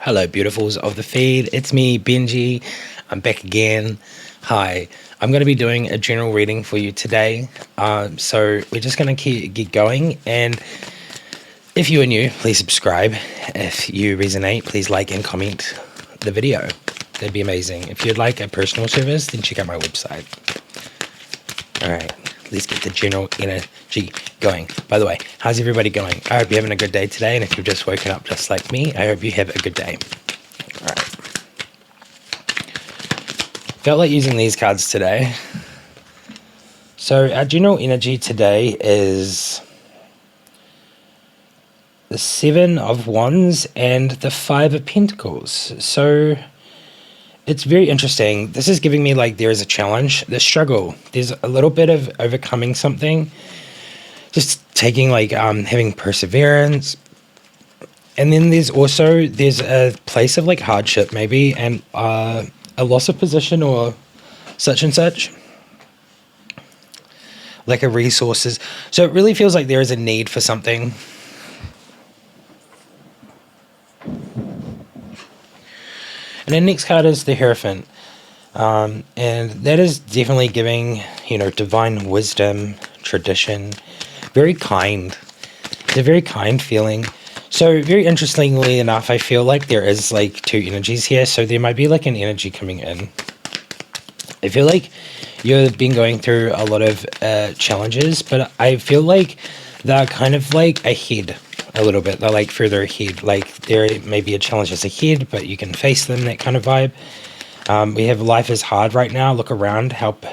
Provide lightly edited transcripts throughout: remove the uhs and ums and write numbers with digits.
Hello, beautifuls of the feed. It's me, Benji. I'm back again. Hi. I'm going to be doing a general reading for you today. So we're just going to get going. And if you are new, please subscribe. If you resonate, please like and comment the video. That'd be amazing. If you'd like a personal service, then check out my website. All right. Let's get the general energy going. By the way, how's everybody going? I hope you're having a good day today. And if you've just woken up just like me, I hope you have a good day. All right. Felt like using these cards today. So our general energy today is the Seven of Wands and the Five of Pentacles. So it's very interesting. This is giving me like there is a challenge, the struggle. There's a little bit of overcoming something, just taking like having perseverance. And then there's a place of like hardship maybe, and a loss of position or such and such. Lack of resources. So it really feels like there is a need for something. And the next card is the Hierophant. And that is definitely giving, divine wisdom, tradition, very kind. It's a very kind feeling. So very interestingly enough, I feel like there is like two energies here. So there might be like an energy coming in. I feel like you've been going through a lot of challenges, but I feel like they're kind of like ahead a little bit. They're like further ahead. Like there may be a challenges ahead, but you can face them, that kind of vibe. We have life is hard right now. Look around. Help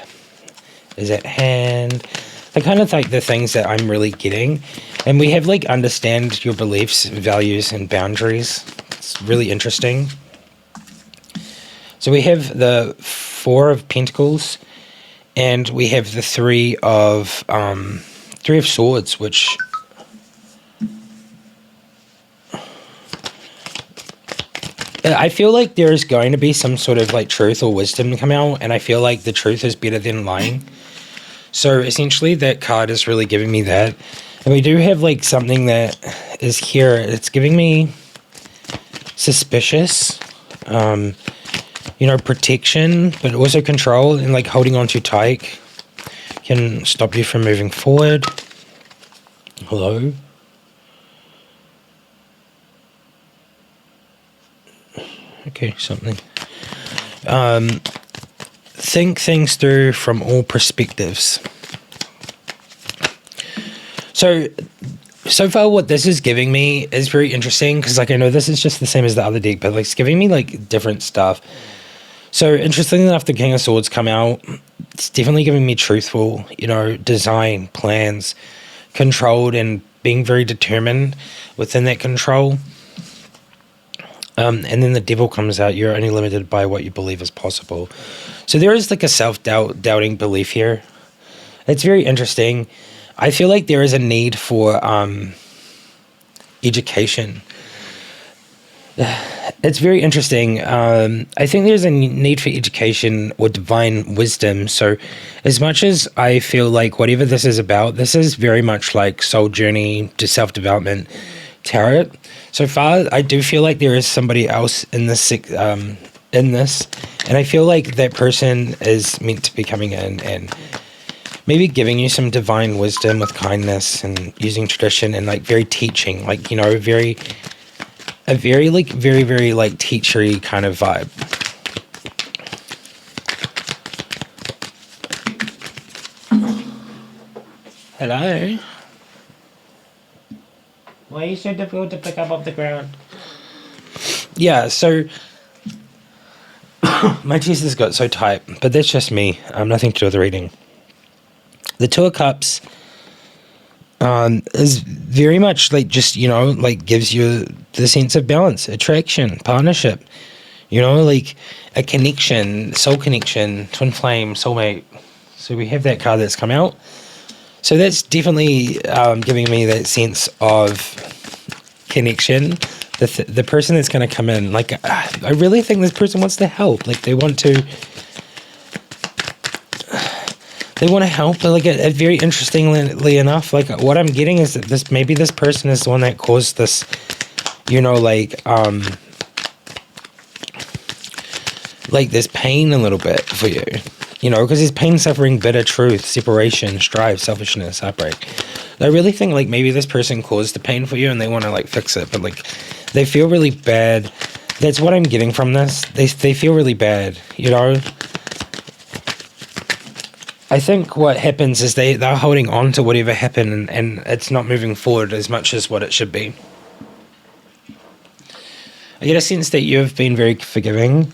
is at hand. The kind of like the things that I'm really getting. And we have like understand your beliefs, values, and boundaries. It's really interesting. So we have the Four of Pentacles, and we have the Three of Swords, which I feel like there is going to be some sort of like truth or wisdom come out, and I feel like the truth is better than lying. So essentially that card is really giving me that. And we do have like something that is here. It's giving me suspicious, protection, but also control, and like holding on too tight can stop you from moving forward. Hello? Okay, something. Think things through from all perspectives. So far what this is giving me is very interesting, because like I know this is just the same as the other deck, but like it's giving me like different stuff. So interestingly enough, the King of Swords come out. It's definitely giving me truthful, design, plans, controlled, and being very determined within that control. And then the Devil comes out. You're only limited by what you believe is possible. So there is like a self-doubting belief here. It's very interesting. I feel like there is a need for education. It's very interesting. I think there's a need for education or divine wisdom. So as much as I feel like whatever this is about, this is very much like soul journey to self-development tarot. So far, I do feel like there is somebody else in this, and I feel like that person is meant to be coming in and maybe giving you some divine wisdom with kindness and using tradition and like very teaching, like very like teachery kind of vibe. Hello. Why are you so difficult to pick up off the ground? Yeah, so my chest has got so tight, but that's just me. Nothing to do with the reading. The Two of Cups is very much like just, like gives you the sense of balance, attraction, partnership, like a connection, soul connection, twin flame, soulmate. So we have that card that's come out. So that's definitely giving me that sense of connection. The person that's going to come in, like, I really think this person wants to help. Like, they want to help. But like, very interestingly enough, like, what I'm getting is that maybe this person is the one that caused this, like there's pain a little bit for you, you know, because there's pain, suffering, bitter truth, separation, strife, selfishness, heartbreak. I really think like maybe this person caused the pain for you and they want to like fix it, but like they feel really bad. That's what I'm getting from this. They feel really bad, you know. I think what happens is they're holding on to whatever happened, and it's not moving forward as much as what it should be. I get a sense that you've been very forgiving.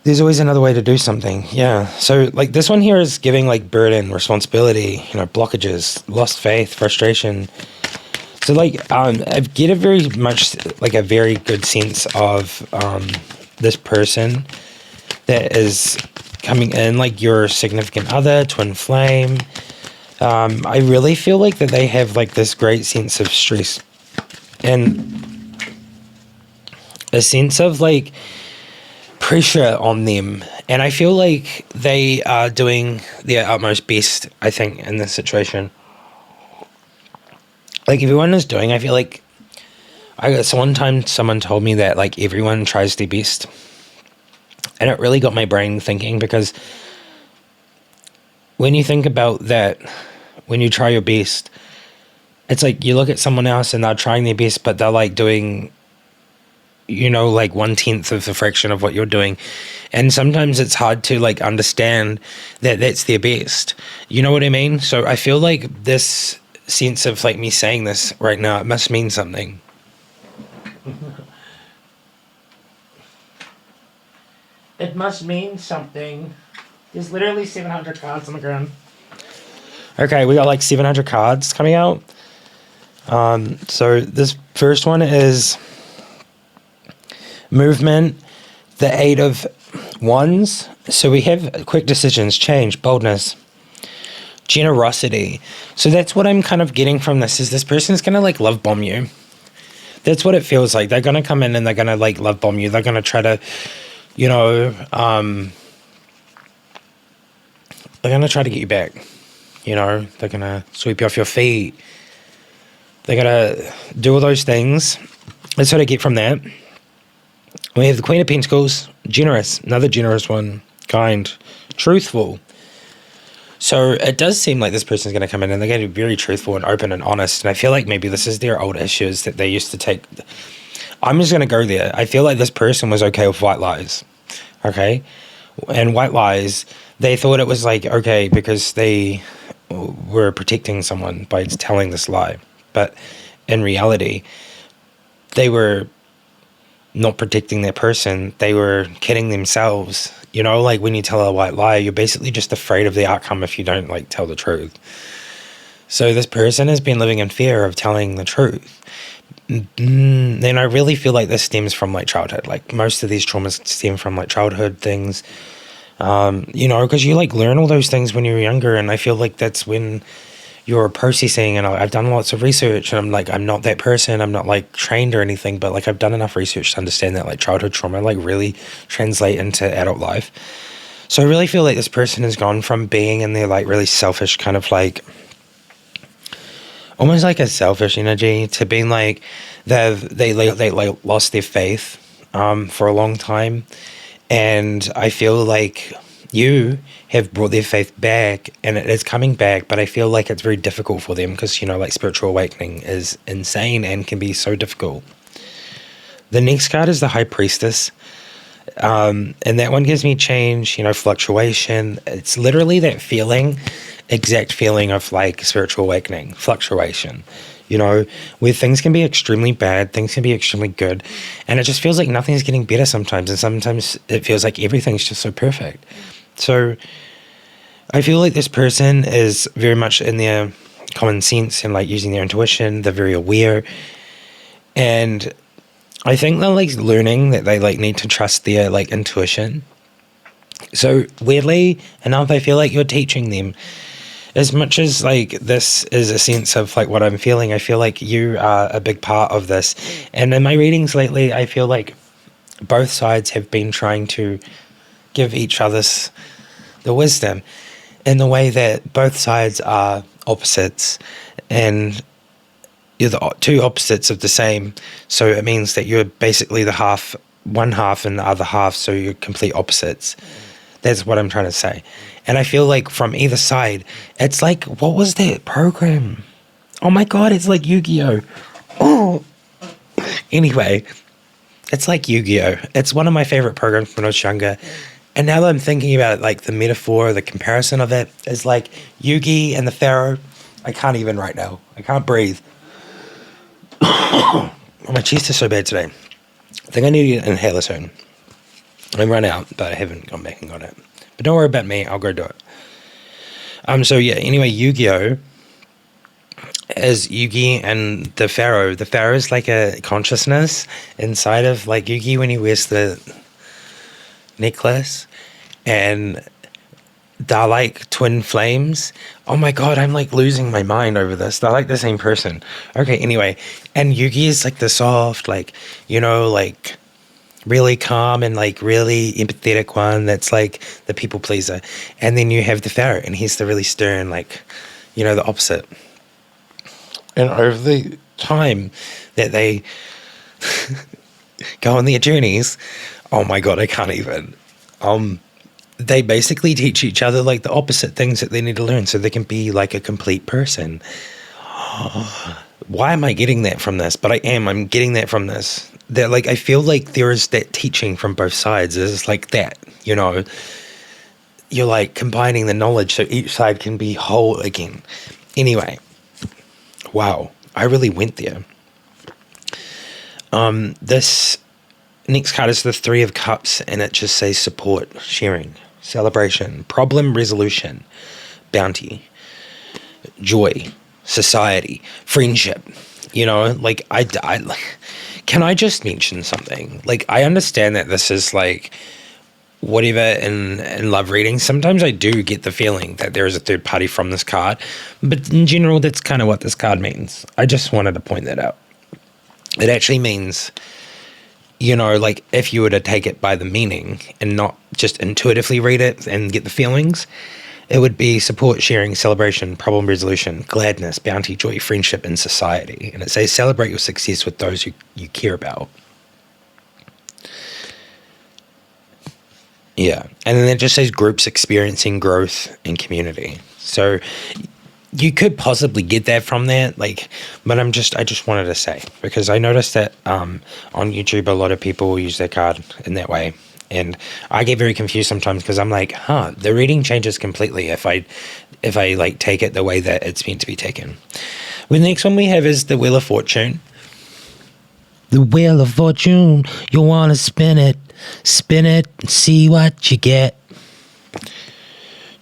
There's always another way to do something. Yeah. So like this one here is giving like burden, responsibility, you know, blockages, lost faith, frustration. So like I get a very much like a very good sense of this person that is coming in, like your significant other, twin flame. I really feel like that they have like this great sense of stress and a sense of like pressure on them, and I feel like they are doing their utmost best, I think, in this situation. Like everyone is doing, I feel like one time someone told me that like everyone tries their best, and it really got my brain thinking, because when you think about that, when you try your best, it's like you look at someone else and they're trying their best, but they're like doing, you know, like 1/10 of the fraction of what you're doing. And sometimes it's hard to like understand that that's their best. You know what I mean? So I feel like this sense of like me saying this right now, it must mean something. It must mean something. There's literally 700 cards on the ground. Okay, we got like 700 cards coming out. So this first one is movement, the 8 of Wands. So we have quick decisions, change, boldness, generosity. So that's what I'm kind of getting from this, is this person's going to like love bomb you. That's what it feels like. They're going to come in and they're going to like love bomb you. They're going to try to, you know, they're going to try to get you back. You know, they're going to sweep you off your feet. They're going to do all those things. That's what I get from that. We have the Queen of Pentacles, generous, another generous one, kind, truthful. So it does seem like this person's going to come in and they're going to be very truthful and open and honest. And I feel like maybe this is their old issues that they used to take. I'm just going to go there. I feel like this person was okay with white lies. Okay? And white lies, they thought it was like, okay, because they were protecting someone by telling this lie. But in reality, they were not protecting that person. They were kidding themselves. You know, like when you tell a white lie, you're basically just afraid of the outcome if you don't like tell the truth. So this person has been living in fear of telling the truth. And I really feel like this stems from like childhood. Like most of these traumas stem from like childhood things. You know, because you like learn all those things when you're younger, and I feel like that's when you're processing. And I've done lots of research, and I'm like, I'm not that person, I'm not like trained or anything, but like I've done enough research to understand that like childhood trauma like really translate into adult life. So I really feel like this person has gone from being in their like really selfish kind of like almost like a selfish energy to being like they lost their faith for a long time. And I feel like you have brought their faith back, and it is coming back, but I feel like it's very difficult for them because, you know, like spiritual awakening is insane and can be so difficult. The next card is the High Priestess. And that one gives me change, you know, fluctuation. It's literally that feeling, exact feeling of like spiritual awakening, fluctuation, you know, where things can be extremely bad, things can be extremely good, and it just feels like nothing's getting better sometimes, and sometimes it feels like everything's just so perfect. So I feel like this person is very much in their common sense and like using their intuition. They're very aware, and I think they're like learning that they like need to trust their like intuition. So weirdly enough, I feel like you're teaching them. As much as like this is a sense of like what I'm feeling, I feel like you are a big part of this. And in my readings lately, I feel like both sides have been trying to give each other's the wisdom in the way that both sides are opposites, and you're the two opposites of the same. So it means that you're basically the half one half and the other half, so you're complete opposites. That's what I'm trying to say. And I feel like from either side, it's like, what was that program? Oh my God, it's like Yu-Gi-Oh! Oh! Anyway, it's like Yu-Gi-Oh! It's one of my favorite programs when I was younger. And now that I'm thinking about it, like the metaphor, the comparison of it is like Yugi and the Pharaoh. I can't even right now. I can't breathe. Oh, my chest is so bad today. I think I need an inhaler soon. I'm run out, but I haven't gone back and got it. But don't worry about me. I'll go do it. So yeah, anyway, Yu-Gi-Oh! Is Yugi and the Pharaoh. The Pharaoh is like a consciousness inside of like Yugi when he wears the necklace, and they're like twin flames. Oh my God, I'm like losing my mind over this. They're like the same person. Okay, anyway, and Yugi is like the soft, like, you know, like really calm and like really empathetic one that's like the people pleaser. And then you have the Pharaoh, and he's the really stern, like, you know, the opposite. And over the time that they go on their journeys, oh my God, I can't even. They basically teach each other like the opposite things that they need to learn so they can be like a complete person. Why am I getting that from this? But I'm getting that from this. That like, I feel like there is that teaching from both sides. It's like that, you know, you're like combining the knowledge so each side can be whole again. Anyway, wow, I really went there. This next card is the Three of Cups, and it just says support, sharing, celebration, problem resolution, bounty, joy, society, friendship. You know, like I can I just mention something? Like, I understand that this is like whatever in love reading. Sometimes I do get the feeling that there is a third party from this card, but in general, that's kind of what this card means. I just wanted to point that out. It actually means, you know, like if you were to take it by the meaning and not just intuitively read it and get the feelings, it would be support, sharing, celebration, problem resolution, gladness, bounty, joy, friendship, and society. And it says celebrate your success with those you care about. Yeah. And then it just says groups experiencing growth and community. So you could possibly get that from that, like, but I just wanted to say, because I noticed that on YouTube, a lot of people use that card in that way. And I get very confused sometimes because I'm like, the reading changes completely if I like take it the way that it's meant to be taken. Well, the next one we have is the Wheel of Fortune. The Wheel of Fortune, you want to spin it, see what you get.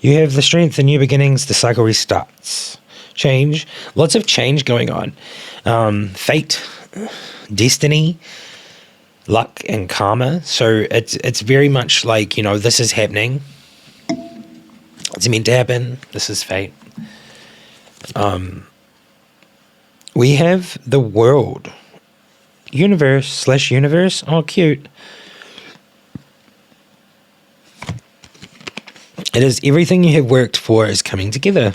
You have the Strength, the new beginnings, the cycle restarts. Change, lots of change going on. Fate, destiny, luck, and karma. So it's very much like, you know, this is happening. It's meant to happen. This is fate. We have the World. Universe. Oh, cute. It is everything you have worked for is coming together.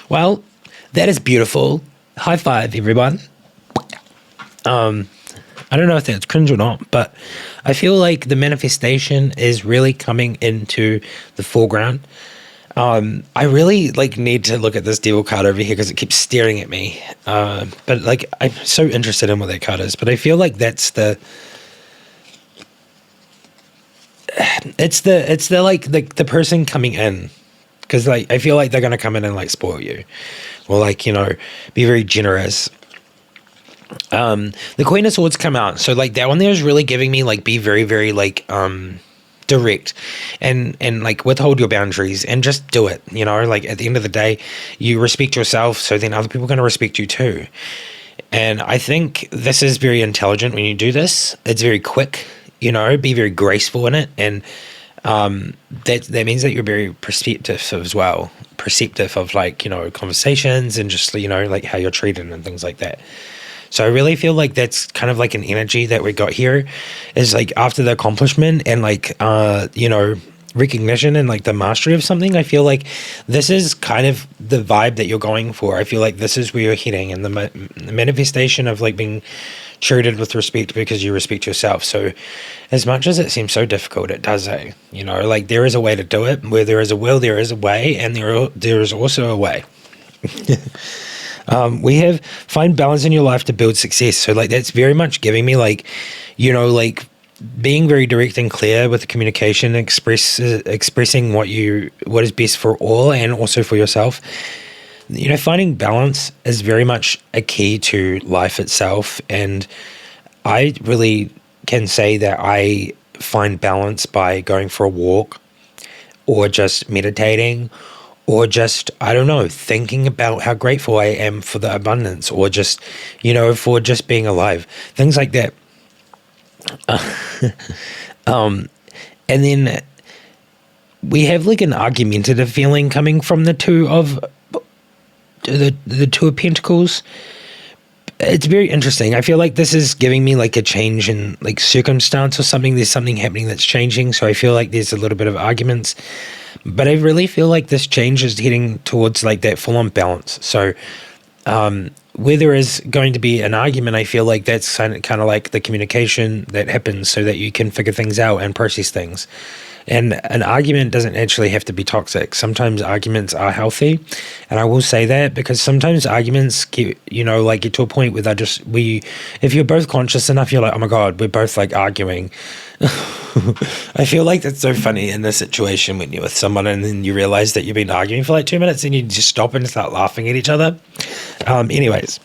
Well, that is beautiful. High five, everyone. I don't know if that's cringe or not, but I feel like the manifestation is really coming into the foreground. I really like need to look at this Devil card over here because it keeps staring at me. But like, I'm so interested in what that card is, but I feel like that's the person coming in, because like I feel like they're gonna come in and like spoil you, or like, you know, be very generous. The Queen of Swords come out, so like that one there is really giving me like be very, very like direct and like withhold your boundaries and just do it. You know, like at the end of the day, you respect yourself, so then other people are gonna respect you too. And I think this is very intelligent when you do this. It's very quick. You know, be very graceful in it, and that means that you're very perceptive as well. Perceptive of like, you know, conversations and just, you know, like how you're treated and things like that. So I really feel like that's kind of like an energy that we got here, is like after the accomplishment and like you know, recognition and like the mastery of something. I feel like this is kind of the vibe that you're going for. I feel like this is where you're heading, and the manifestation of like being treated with respect because you respect yourself. So as much as it seems so difficult, it does, you know, like there is a way to do it. Where there is a will, there is a way, and there is also a way. We have find balance in your life to build success. So like that's very much giving me like, you know, like being very direct and clear with the communication, expressing what is best for all and also for yourself. You know, finding balance is very much a key to life itself. And I really can say that I find balance by going for a walk or just meditating or just, I don't know, thinking about how grateful I am for the abundance or just, you know, for just being alive, things like that. And then we have like an argumentative feeling coming from the two of the Two of Pentacles. It's very interesting. I feel like this is giving me like a change in like circumstance or something. There's something happening that's changing. So I feel like there's a little bit of arguments, but I really feel like this change is heading towards like that full on balance. So, where there is going to be an argument, I feel like that's kind of like the communication that happens so that you can figure things out and process things. And an argument doesn't actually have to be toxic. Sometimes arguments are healthy. And I will say that because sometimes arguments get, you know, like get to a point where if you're both conscious enough, you're like, oh my God, we're both like arguing. I feel like that's so funny in this situation when you're with someone and then you realize that you've been arguing for like 2 minutes and you just stop and start laughing at each other. Anyways,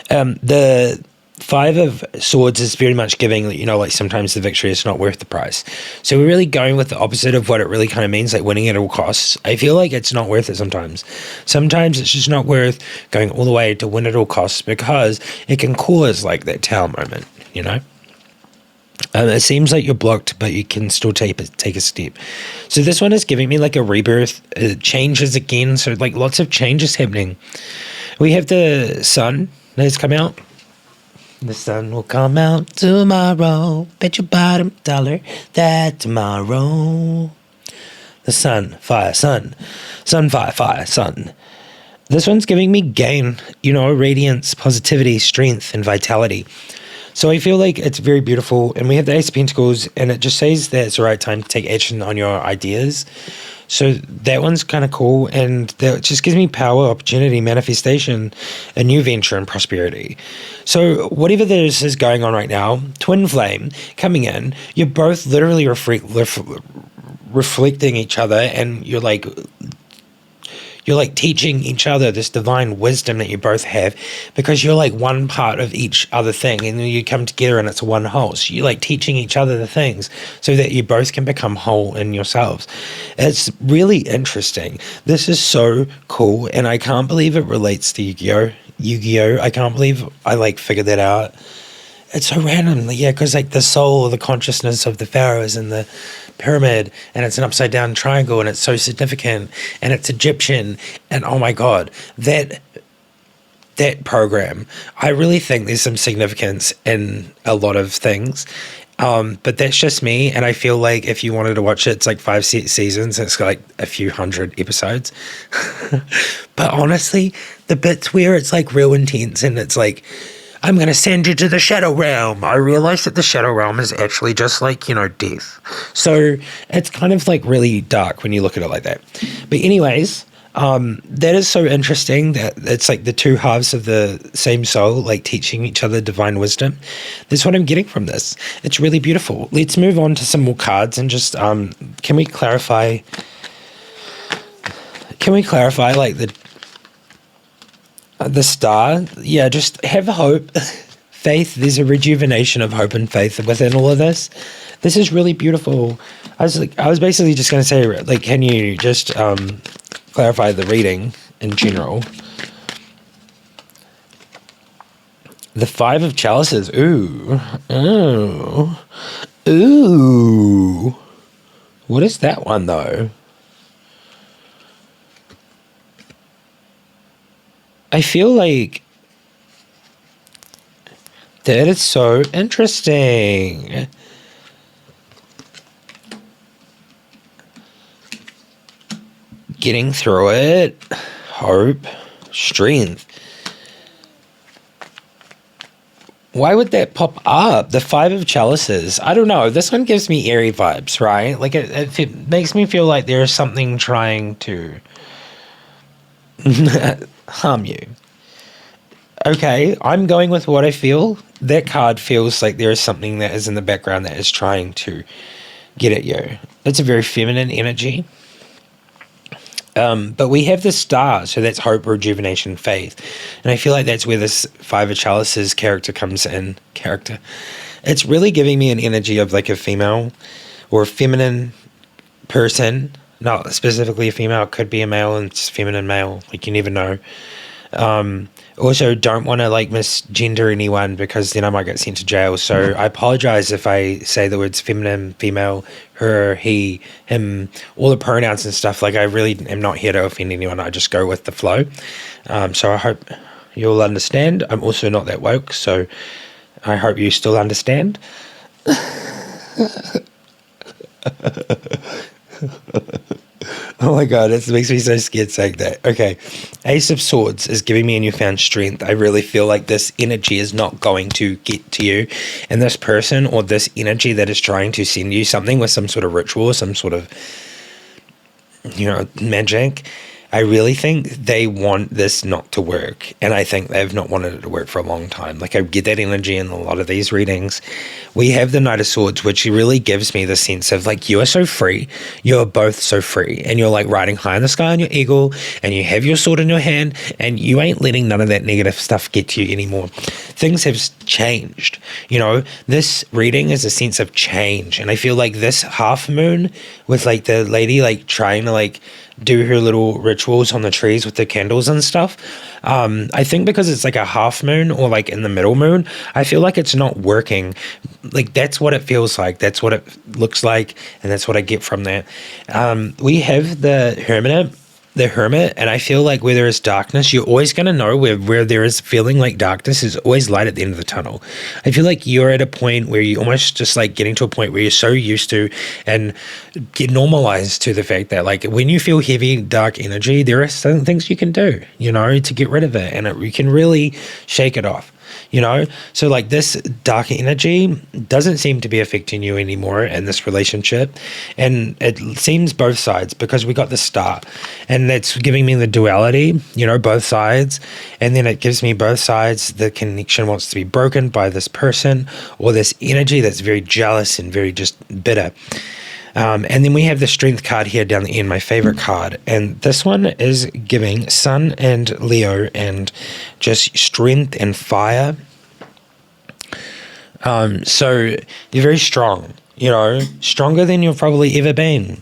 the Five of Swords is very much giving, you know, like sometimes the victory is not worth the price. So we're really going with the opposite of what it really kind of means, like winning at all costs. I feel like it's not worth it sometimes. Sometimes it's just not worth going all the way to win at all costs because it can cause like that tower moment, you know? It seems like you're blocked, but you can still take a step. So this one is giving me like a rebirth, changes again. So like lots of changes happening. We have the sun that has come out. The sun will come out tomorrow. Bet your bottom dollar that tomorrow. The sun, fire, sun. Sun, fire, fire, sun. This one's giving me gain, you know, radiance, positivity, strength, and vitality. So I feel like it's very beautiful. And we have the Ace of Pentacles, and it just says that it's the right time to take action on your ideas. So that one's kind of cool, and that just gives me power, opportunity, manifestation, a new venture, and prosperity. So whatever this is going on right now, twin flame coming in, you're both literally reflecting each other, and you're like teaching each other this divine wisdom that you both have because you're like one part of each other thing and then you come together and it's one whole. So you're like teaching each other the things so that you both can become whole in yourselves. It's really interesting. This is so cool and I can't believe it relates to Yu-Gi-Oh! I can't believe I like figured that out. It's so random, yeah, because like the soul, the consciousness of the pharaohs and the pyramid, and it's an upside down triangle, and it's so significant, and it's Egyptian, and oh my God, that program, I really think there's some significance in a lot of things. But that's just me, and I feel like if you wanted to watch it, it's like 5 seasons, and it's got like a few hundred episodes. But honestly, the bits where it's like real intense, and it's like, I'm going to send you to the Shadow Realm. I realized that the Shadow Realm is actually just like, you know, death. So it's kind of like really dark when you look at it like that. But anyways, that is so interesting that it's like the two halves of the same soul, like teaching each other divine wisdom. That's what I'm getting from this. It's really beautiful. Let's move on to some more cards and just, can we clarify like the star? Yeah, just have hope, faith. There's a rejuvenation of hope and faith within all of this. This is really beautiful. I was basically just going to say, like, can you just clarify the reading in general? The Five of Chalices. Ooh. What is that one though? I feel like that is so interesting. Getting through it, hope, strength. Why would that pop up? The Five of Chalices. I don't know. This one gives me airy vibes, right? Like it makes me feel like there's something trying to harm you. Okay, I'm going with what I feel. That card feels like there is something that is in the background that is trying to get at you. It's a very feminine energy. But we have the Star, so that's hope, rejuvenation, faith. And I feel like that's where this Five of Chalices character comes in. It's really giving me an energy of like a female or a feminine person. Not specifically a female, it could be a male and it's feminine male. Like you never know. Also, don't want to like misgender anyone because then I might get sent to jail. So I apologize if I say the words feminine, female, her, he, him, all the pronouns and stuff. Like I really am not here to offend anyone. I just go with the flow. So I hope you'll understand. I'm also not that woke, so I hope you still understand. Oh my god, it makes me so scared saying that. Okay, Ace of Swords is giving me a newfound strength. I really feel like this energy is not going to get to you. And this person or this energy that is trying to send you something with some sort of ritual, some sort of, magic, I really think they want this not to work. And I think they've not wanted it to work for a long time. Like I get that energy in a lot of these readings. We have the Knight of Swords, which really gives me the sense of like, you are so free. You're both so free. And you're like riding high in the sky on your eagle and you have your sword in your hand and you ain't letting none of that negative stuff get to you anymore. Things have changed. This reading is a sense of change. And I feel like this half moon with like the lady like trying to like do her little rituals on the trees with the candles and stuff. I think because it's like a half moon or like in the middle moon, I feel like it's not working. Like that's what it feels like. That's what it looks like. And that's what I get from that. We have the Hermit, and I feel like where there is darkness, you're always going to know where there is feeling like darkness is always light at the end of the tunnel. I feel like you're at a point where you almost just like getting to a point where you're so used to and get normalized to the fact that like when you feel heavy, dark energy, there are certain things you can do, to get rid of it, and you can really shake it off. So like this dark energy doesn't seem to be affecting you anymore in this relationship, and it seems both sides because we got the Star, and that's giving me the duality, both sides, and then it gives me both sides. The connection wants to be broken by this person or this energy that's very jealous and very just bitter. And then we have the Strength card here down the end, my favorite card. And this one is giving Sun and Leo and just strength and fire. So you're very strong, stronger than you've probably ever been.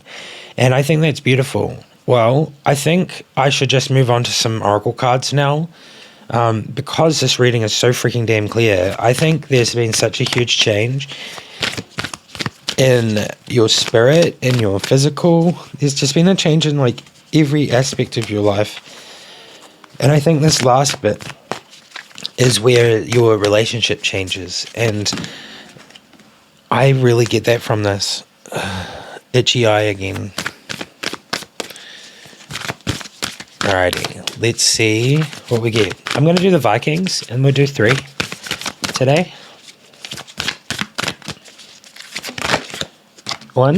And I think that's beautiful. Well, I think I should just move on to some Oracle cards now. Because this reading is so freaking damn clear, I think there's been such a huge change in your spirit, in your physical. There's just been a change in like every aspect of your life. And I think this last bit is where your relationship changes. And I really get that from this. Itchy eye again. Alrighty, let's see what we get. I'm going to do the Vikings, and we'll do 3 today. 1.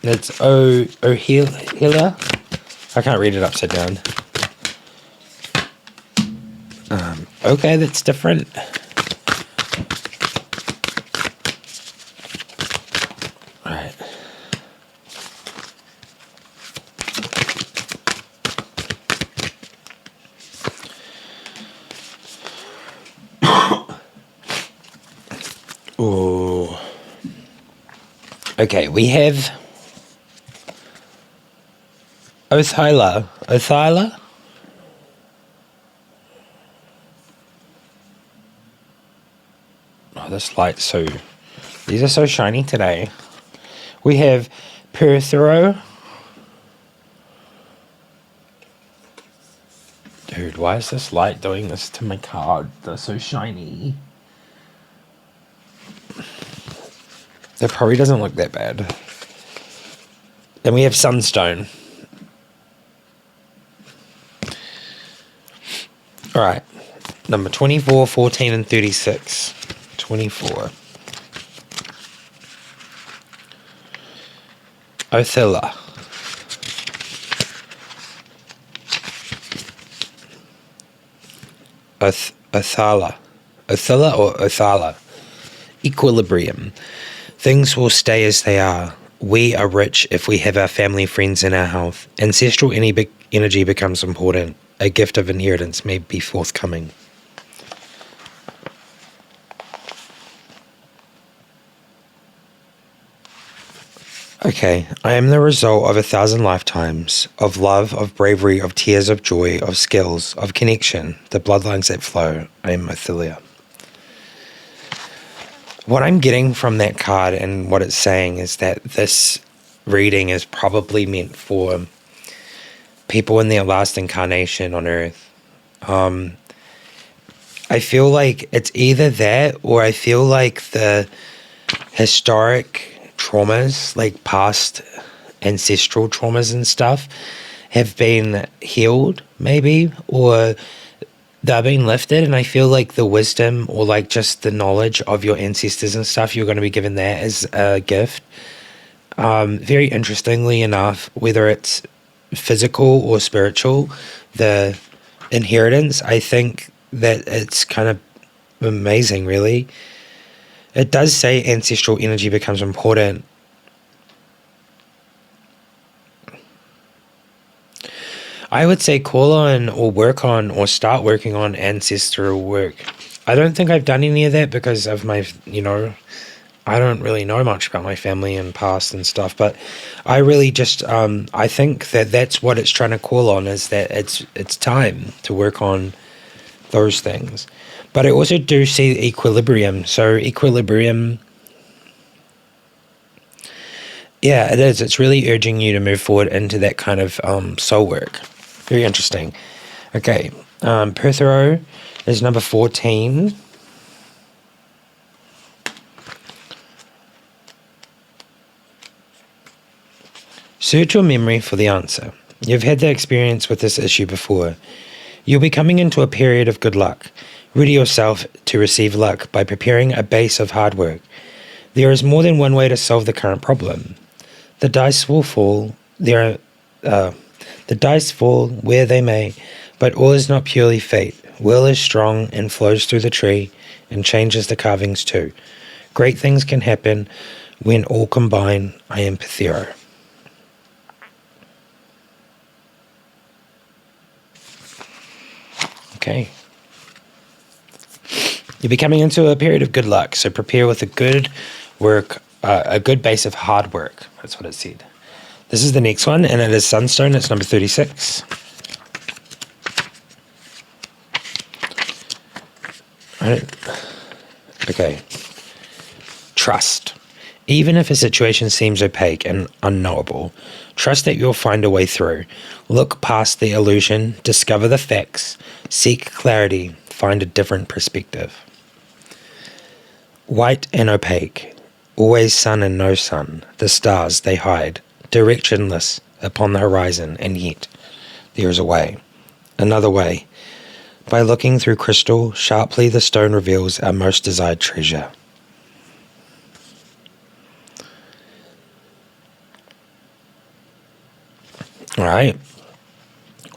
That's Ohila. I can't read it upside down. Okay, that's different. Alright. Ooh. Okay, we have Othyla. Oh, this light's so... These are so shiny today. We have Perthero. Dude, why is this light doing this to my card? They're so shiny. It probably doesn't look that bad. Then we have Sunstone. Alright. Number 24, 14, and 36. 24. Othilla. Othala. Othilla or Othala. Equilibrium. Things will stay as they are. We are rich if we have our family, friends, and our health. Ancestral energy becomes important. A gift of inheritance may be forthcoming. Okay, I am the result of 1,000 lifetimes, of love, of bravery, of tears, of joy, of skills, of connection, the bloodlines that flow. I am Othilia. What I'm getting from that card and what it's saying is that this reading is probably meant for people in their last incarnation on Earth. I feel like it's either that or I feel like the historic traumas, like past ancestral traumas and stuff, have been healed, maybe, or they're being lifted. And I feel like the wisdom or like just the knowledge of your ancestors and stuff, you're going to be given that as a gift. Very interestingly enough, whether it's physical or spiritual, the inheritance, I think that it's kind of amazing, really. It does say ancestral energy becomes important. I would say call on or work on or start working on ancestral work. I don't think I've done any of that because of my, I don't really know much about my family and past and stuff, but I really just, I think that that's what it's trying to call on, is that it's time to work on those things. But I also do see equilibrium. So equilibrium, yeah, it is. It's really urging you to move forward into that kind of soul work. Very interesting. Okay, Perthero is number 14. Search your memory for the answer. You've had that experience with this issue before. You'll be coming into a period of good luck. Ready yourself to receive luck by preparing a base of hard work. There is more than one way to solve the current problem. The dice will fall. The dice fall where they may, but all is not purely fate. Will is strong and flows through the tree and changes the carvings too. Great things can happen when all combine. I am Pethero. Okay. You'll be coming into a period of good luck, so prepare with a good work, a good base of hard work. That's what it said. This is the next one, and it is Sunstone. It's number 36. Okay. Trust. Even if a situation seems opaque and unknowable, trust that you'll find a way through. Look past the illusion, discover the facts, seek clarity, find a different perspective. White and opaque, always sun and no sun, the stars they hide, directionless upon the horizon, and yet there is a way, another way. By looking through crystal, sharply the stone reveals our most desired treasure. All right.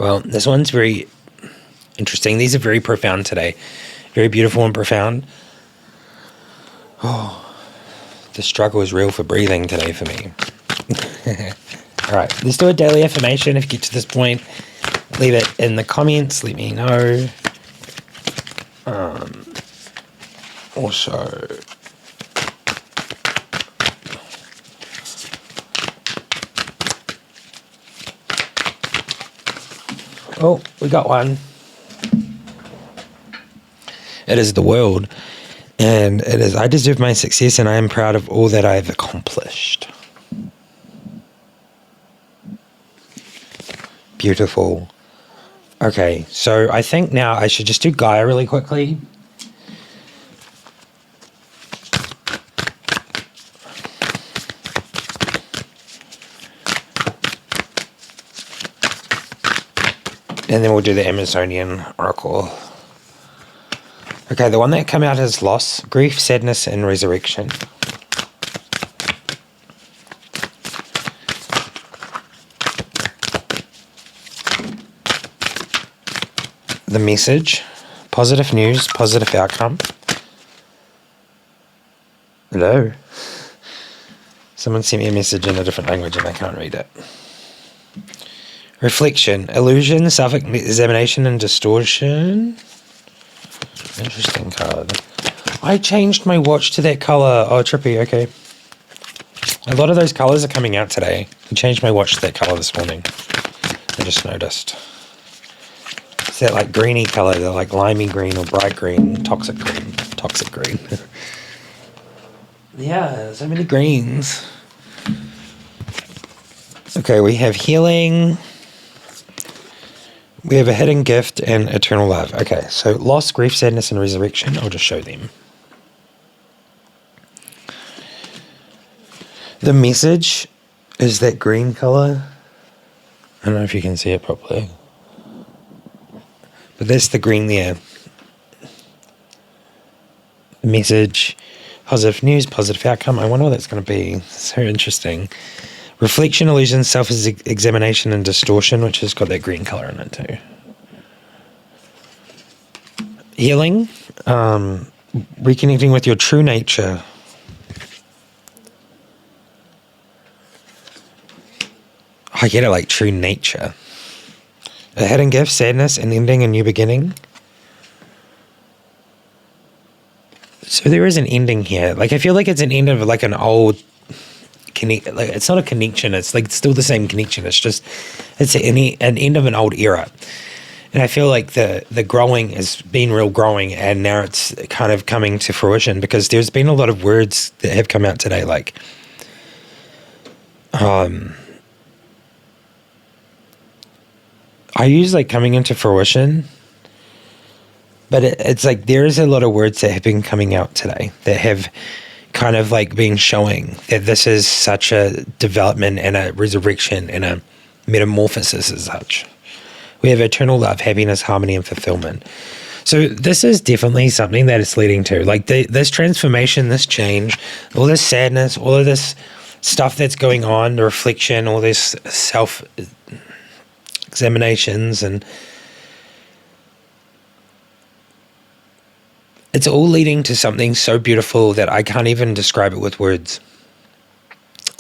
Well, this one's very interesting. These are very profound today. Very beautiful and profound. Oh, the struggle is real for breathing today for me. All right, let's do a daily affirmation. If you get to this point, leave it in the comments. Let me know. Also, oh, we got one. It is the world. And it is, I deserve my success and I am proud of all that I have accomplished. Beautiful. Okay, so I think now I should just do Gaia really quickly. And then we'll do the Amazonian Oracle. Okay, the one that came out is loss, grief, sadness, and resurrection. The message, positive news, positive outcome. Hello. Someone sent me a message in a different language and I can't read it. Reflection, illusion, self-examination, and distortion. Interesting card. I changed my watch to that color. Oh, trippy, okay. A lot of those colors are coming out today. I changed my watch to that color this morning. I just noticed. It's that like greeny color, they're like limey green or bright green, toxic green. Toxic green. Yeah, so many greens. Okay, we have healing. We have a hidden gift and eternal love. Okay, so loss, grief, sadness, and resurrection. I'll just show them. The message is that green color. I don't know if you can see it properly. But that's the green there. The message, positive news, positive outcome. I wonder what that's going to be. So interesting. Reflection, illusion, self-examination, and distortion, which has got that green color in it too. Healing, reconnecting with your true nature. I get it, like true nature. A hidden gift, sadness, an ending, a new beginning. So there is an ending here. Like I feel like it's an end of like an old like it's not a connection. It's like still the same connection. It's just it's an end of an old era. And I feel like the growing has been real growing, and now it's kind of coming to fruition because there's been a lot of words that have come out today, like I use like coming into fruition, but it's like there is a lot of words that have been coming out today that have kind of like been showing that this is such a development and a resurrection and a metamorphosis as such. We have eternal love, happiness, harmony, and fulfillment. So this is definitely something that it's leading to. Like this transformation, this change, all this sadness, all of this stuff that's going on, the reflection, all this self-examinations, and it's all leading to something so beautiful that I can't even describe it with words.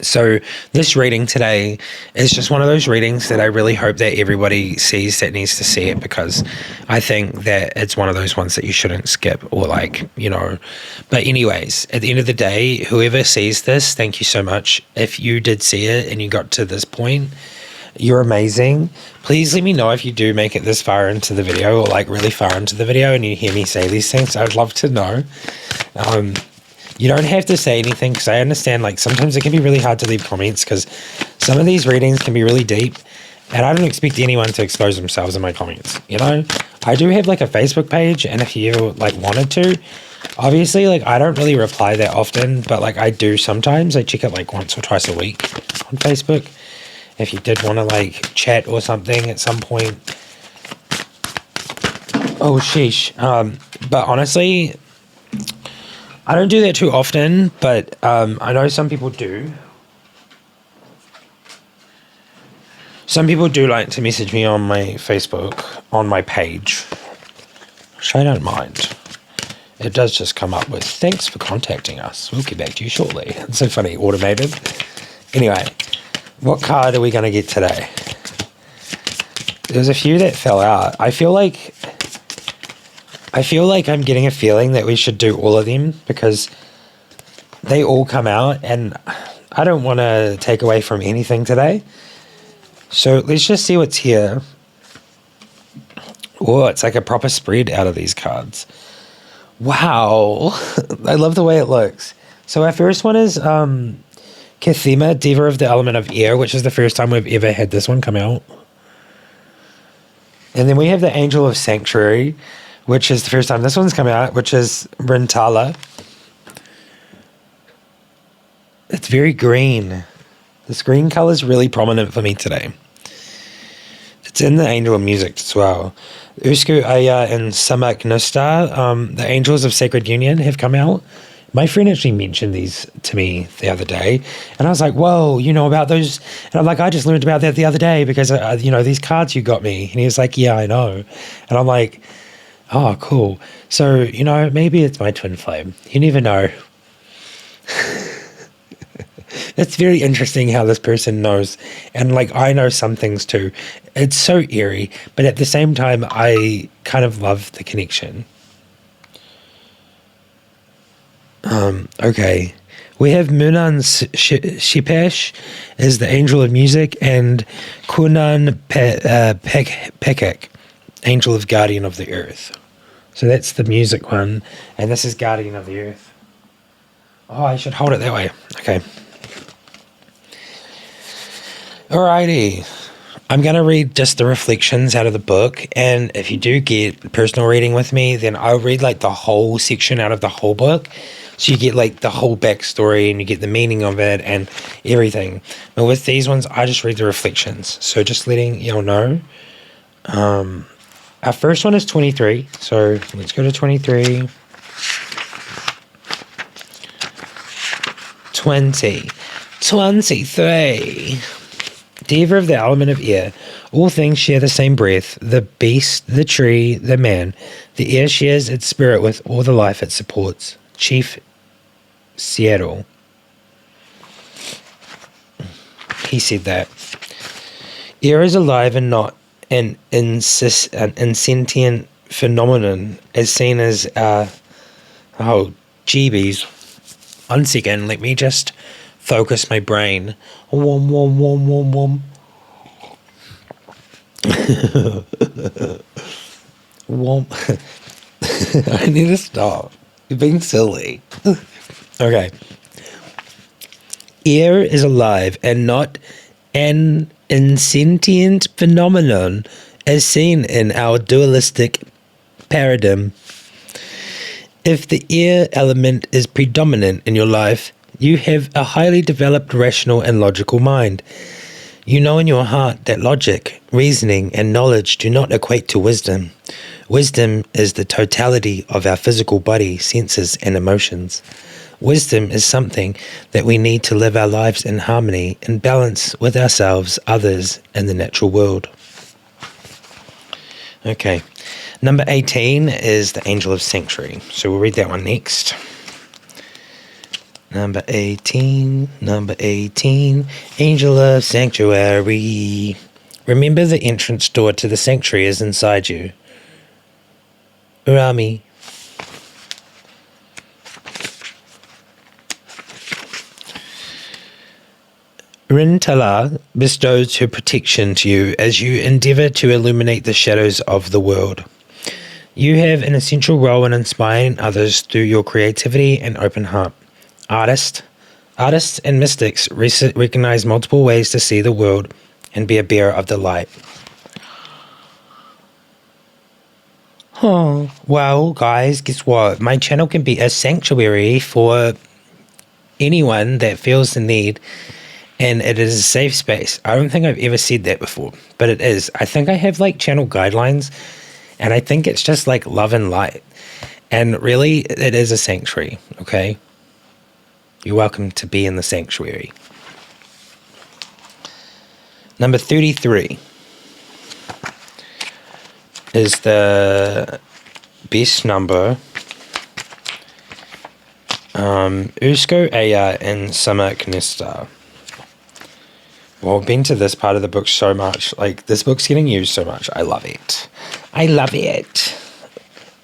So this reading today is just one of those readings that I really hope that everybody sees that needs to see it, because I think that it's one of those ones that you shouldn't skip or like, you know. But anyways, at the end of the day, whoever sees this, thank you so much. If you did see it and you got to this point, you're amazing. Please let me know if you do make it this far into the video, or like really far into the video, and you hear me say these things. I'd love to know. You don't have to say anything, because I understand like sometimes it can be really hard to leave comments because some of these readings can be really deep, and I don't expect anyone to expose themselves in my comments. You know, I do have like a Facebook page, and if you like wanted to, obviously like I don't really reply that often, but like I do sometimes. I check it like once or twice a week on Facebook. If you did want to like chat or something at some point. Oh sheesh. But honestly, I don't do that too often, but I know some people do. Some people do like to message me on my Facebook, on my page, which I don't mind. It does just come up with, thanks for contacting us. We'll get back to you shortly. It's so funny, automated. Anyway, what card are we going to get today? There's a few that fell out. I feel like I'm getting a feeling that we should do all of them because they all come out and I don't want to take away from anything today. So let's just see what's here. Oh, it's like a proper spread out of these cards. Wow. I love the way it looks. So our first one is Kathima, Diva of the Element of Air, which is the first time we've ever had this one come out. And then we have the Angel of Sanctuary, which is the first time this one's come out, which is Rintala. It's very green. This green color is really prominent for me today. It's in the Angel of Music as well. Usku Aya and Samak Nostar, the Angels of Sacred Union, have come out. My friend actually mentioned these to me the other day, and I was like, whoa, you know about those? And I'm like, I just learned about that the other day because, these cards you got me. And he was like, yeah, I know. And I'm like, oh, cool. So, maybe it's my twin flame. You never know. It's very interesting how this person knows. And like, I know some things too. It's so eerie, but at the same time, I kind of love the connection. Okay. We have Munan Shipesh as the angel of music and Kunan Pekek, angel of guardian of the earth. So that's the music one. And this is guardian of the earth. Oh, I should hold it that way. Okay. Alrighty. I'm going to read just the reflections out of the book. And if you do get personal reading with me, then I'll read like the whole section out of the whole book. So you get like the whole backstory and you get the meaning of it and everything. But with these ones, I just read the reflections. So just letting y'all know. Our first one is 23. So let's go to 23. 23. Deva of the element of air. All things share the same breath. The beast, the tree, the man. The air shares its spirit with all the life it supports. Chief Seattle. He said that. Air is alive and not an insentient phenomenon as seen as, jeebies. 1 second, let me just focus my brain. Wom, wom, wom, wom, wom. Wom. I need to stop. You're being silly. Okay. Air is alive and not an insentient phenomenon as seen in our dualistic paradigm. If the air element is predominant in your life, you have a highly developed rational and logical mind. You know in your heart that logic, reasoning, and knowledge do not equate to wisdom. Wisdom is the totality of our physical body, senses, and emotions. Wisdom is something that we need to live our lives in harmony and balance with ourselves, others, and the natural world. Okay. Number 18 is the Angel of Sanctuary. So we'll read that one next. Number 18, Angel of Sanctuary. Remember the entrance door to the sanctuary is inside you. Urami. Rintala bestows her protection to you as you endeavor to illuminate the shadows of the world. You have an essential role in inspiring others through your creativity and open heart. Artists and mystics recognize multiple ways to see the world and be a bearer of the light. Oh, well, guys, guess what? My channel can be a sanctuary for anyone that feels the need, and it is a safe space. I don't think I've ever said that before, but it is. I think I have like channel guidelines, and I think it's just like love and light. And really, it is a sanctuary, okay? You're welcome to be in the sanctuary. Number 33 is the best number. Usko Aya and Samak Nestar. Well, I've been to this part of the book so much. Like, this book's getting used so much. I love it. I love it.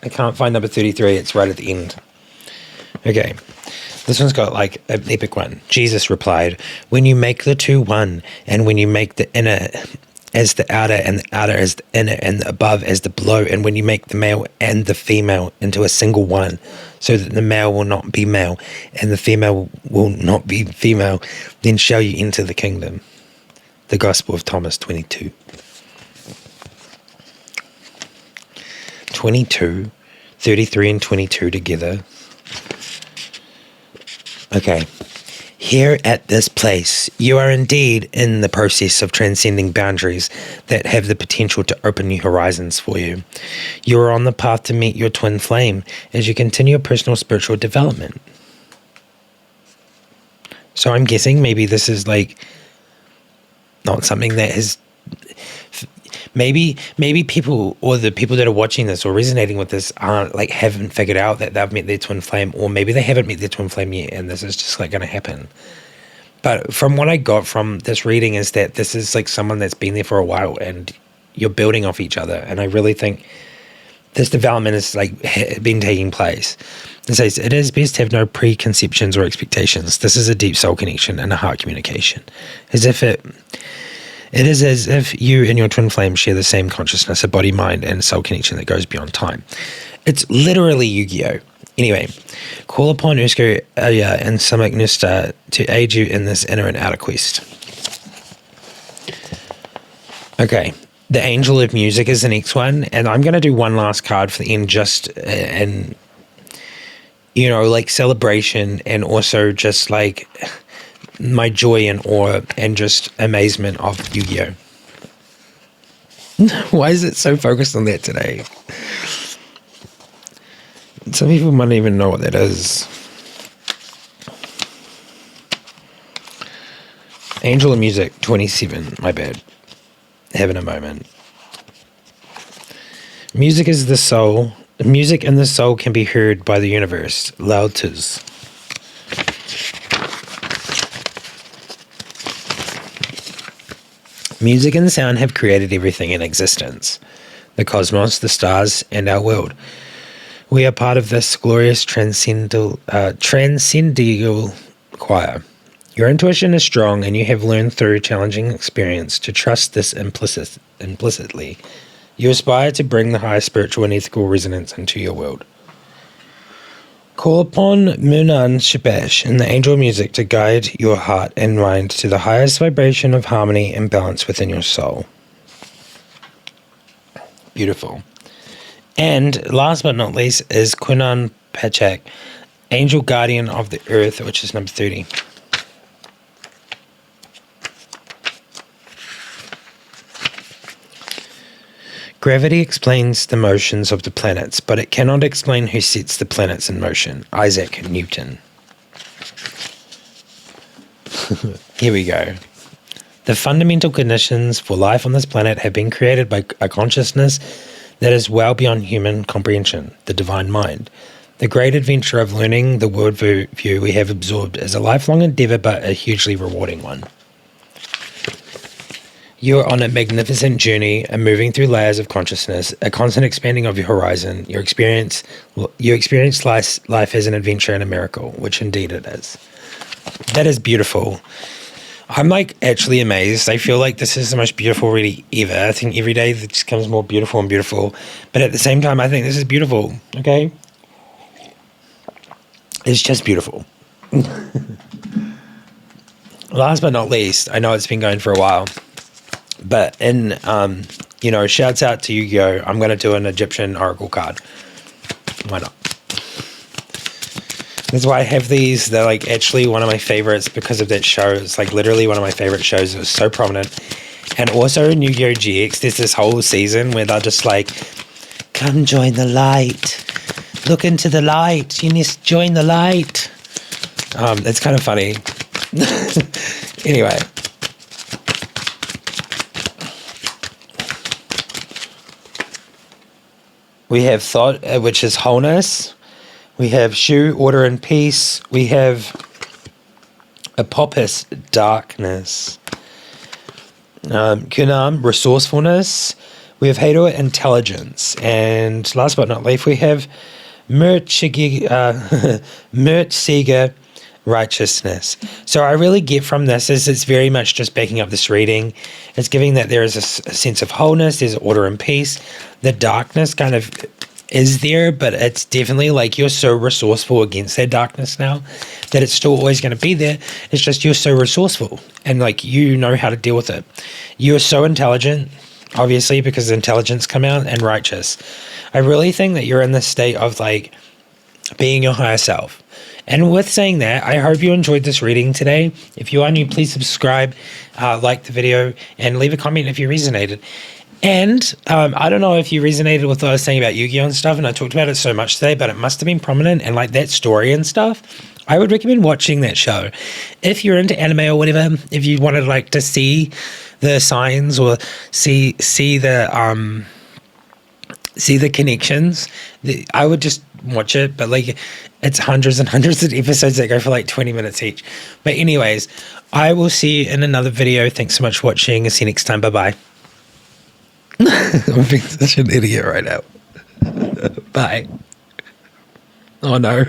I can't find number 33. It's right at the end. Okay. This one's got like an epic one. Jesus replied, when you make the two one, and when you make the inner as the outer, and the outer as the inner, and the above as the below, and when you make the male and the female into a single one, so that the male will not be male, and the female will not be female, then shall you enter the kingdom. The Gospel of Thomas 22. 22, 33 and 22 together. Okay. Here at this place, you are indeed in the process of transcending boundaries that have the potential to open new horizons for you. You are on the path to meet your twin flame as you continue your personal spiritual development. So I'm guessing maybe this is like not something that has maybe people, or the people that are watching this or resonating with this, aren't like, haven't figured out that they've met their twin flame, or maybe they haven't met their twin flame yet and this is just like going to happen. But from what I got from this reading is that this is like someone that's been there for a while and you're building off each other. And I really think this development is like been taking place. It says, it is best to have no preconceptions or expectations. This is a deep soul connection and a heart communication. It is as if you and your twin flame share the same consciousness, a body, mind, and soul connection that goes beyond time. It's literally Yu-Gi-Oh! Anyway, call upon Usko Aya and Samak Nusta to aid you in this inner and outer quest. Okay, the Angel of Music is the next one, and I'm going to do one last card for the end, just in, you know, like celebration, and also just like my joy and awe and just amazement of Yu-Gi-Oh! Why is it so focused on that today? Some people might not even know what that is. Angel of Music 27, my bad. Having a moment. Music is the soul. Music in the soul can be heard by the universe. Lao Tzu. Music and sound have created everything in existence. The cosmos, the stars, and our world. We are part of this glorious transcendental choir. Your intuition is strong, and you have learned through challenging experience to trust this implicitly. You aspire to bring the highest spiritual and ethical resonance into your world. Call upon Munan Shabash and the angel of music to guide your heart and mind to the highest vibration of harmony and balance within your soul. Beautiful. And last but not least is Kunan Pachak, Angel Guardian of the Earth, which is number 30. Gravity explains the motions of the planets, but it cannot explain who sets the planets in motion. Isaac Newton. Here we go. The fundamental conditions for life on this planet have been created by a consciousness that is well beyond human comprehension, the divine mind. The great adventure of learning the worldview we have absorbed is a lifelong endeavor, but a hugely rewarding one. You are on a magnificent journey and moving through layers of consciousness, a constant expanding of your horizon. You experience life as an adventure and a miracle, which indeed it is. That is beautiful. I'm like actually amazed. I feel like this is the most beautiful reading ever. I think every day it just becomes more beautiful and beautiful. But at the same time, I think this is beautiful. Okay? It's just beautiful. Last but not least, I know it's been going for a while. But in, shouts out to Yu-Gi-Oh! I'm going to do an Egyptian Oracle card. Why not? That's why I have these. They're like actually one of my favorites because of that show. It's like literally one of my favorite shows. It was so prominent. And also in Yu-Gi-Oh! GX, there's this whole season where they're just like, come join the light. Look into the light. You need to join the light. It's kind of funny. Anyway. We have thought, which is wholeness. We have Shu, order and peace. We have Apopis, darkness. Kunam, resourcefulness. We have Hador, intelligence. And last but not least, we have Mertziger, righteousness. So I really get from this is it's very much just backing up this reading. It's giving that there is a sense of wholeness, there's order and peace. The darkness kind of is there, but it's definitely like you're so resourceful against that darkness now that it's still always going to be there. It's just you're so resourceful and like you know how to deal with it. You're so intelligent, obviously, because intelligence come out, and righteous. I really think that you're in this state of like being your higher self. And with saying that, I hope you enjoyed this reading today. If you are new, please subscribe, like the video, and leave a comment if you resonated. And I don't know if you resonated with what I was saying about Yu-Gi-Oh! And stuff, and I talked about it so much today, but it must have been prominent, and like that story and stuff. I would recommend watching that show. If you're into anime or whatever, if you wanted like to see the signs or see the connections, I would just watch it. But like, it's hundreds and hundreds of episodes that go for like 20 minutes each. But anyways, I will see you in another video. Thanks so much for watching. I'll see you next time. Bye-bye. I'm being such an idiot right now. Bye. Oh no.